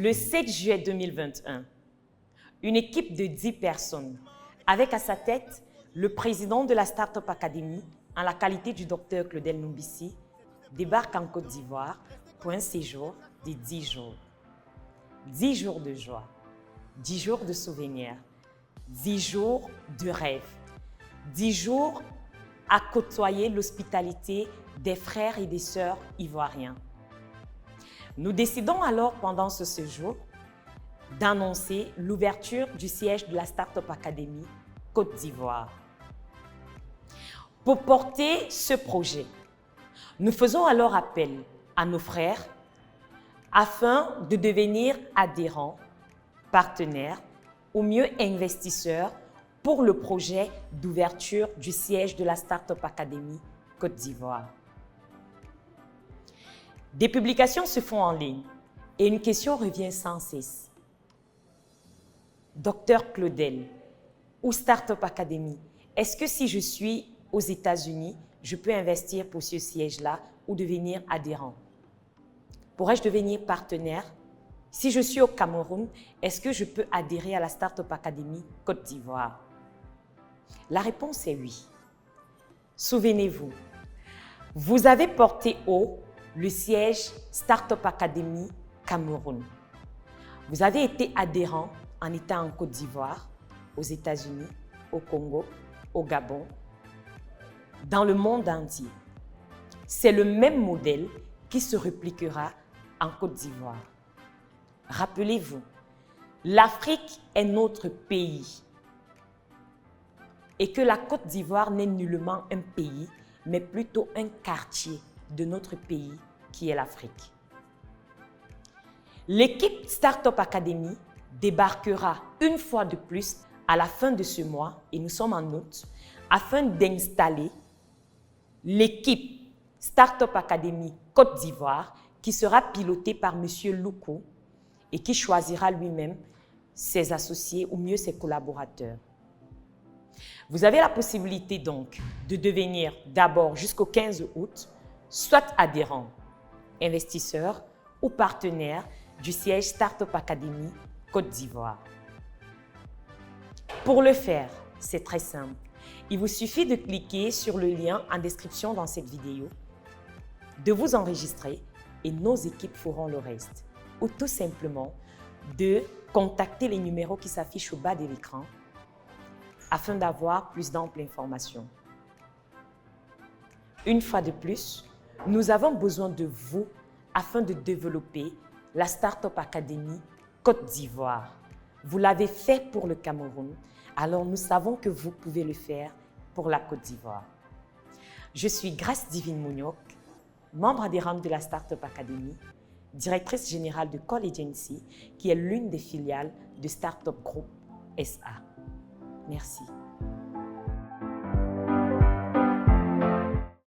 Le 7 juillet 2021, une équipe de 10 personnes, avec à sa tête le président de la Startup Academy, en la qualité du docteur Claudel Numbissi, débarque en Côte d'Ivoire pour un séjour de 10 jours. 10 jours de joie, 10 jours de souvenirs, 10 jours de rêve, 10 jours à côtoyer l'hospitalité des frères et des sœurs ivoiriens. Nous décidons alors pendant ce séjour d'annoncer l'ouverture du siège de la Startup Academy Côte d'Ivoire. Pour porter ce projet, nous faisons alors appel à nos frères afin de devenir adhérents, partenaires ou mieux investisseurs pour le projet d'ouverture du siège de la Startup Academy Côte d'Ivoire. Des publications se font en ligne et une question revient sans cesse. Docteur Claudel ou Startup Academy, est-ce que si je suis aux États-Unis, je peux investir pour ce siège-là ou devenir adhérent? Pourrais-je devenir partenaire? Si je suis au Cameroun, est-ce que je peux adhérer à la Startup Academy Côte d'Ivoire? La réponse est oui. Souvenez-vous, vous avez porté haut le siège Startup Academy Cameroun. Vous avez été adhérent en étant en Côte d'Ivoire, aux États-Unis, au Congo, au Gabon, dans le monde entier. C'est le même modèle qui se répliquera en Côte d'Ivoire. Rappelez-vous, l'Afrique est notre pays et que la Côte d'Ivoire n'est nullement un pays, mais plutôt un quartier de notre pays qui est l'Afrique. L'équipe Startup Academy débarquera une fois de plus à la fin de ce mois, et nous sommes en août, afin d'installer l'équipe Startup Academy Côte d'Ivoire qui sera pilotée par M. Loukou et qui choisira lui-même ses associés ou mieux ses collaborateurs. Vous avez la possibilité donc de devenir d'abord jusqu'au 15 août soit adhérent, investisseur ou partenaire du siège Startup Academy Côte d'Ivoire. Pour le faire, c'est très simple. Il vous suffit de cliquer sur le lien en description dans cette vidéo, de vous enregistrer et nos équipes feront le reste. Ou tout simplement de contacter les numéros qui s'affichent au bas de l'écran afin d'avoir plus d'amples informations. Une fois de plus, nous avons besoin de vous afin de développer la Startup Academy Côte d'Ivoire. Vous l'avez fait pour le Cameroun, alors nous savons que vous pouvez le faire pour la Côte d'Ivoire. Je suis Grace Divine Mouniok, membre adhérente de la Startup Academy, directrice générale de Call Agency, qui est l'une des filiales de Startup Group SA. Merci.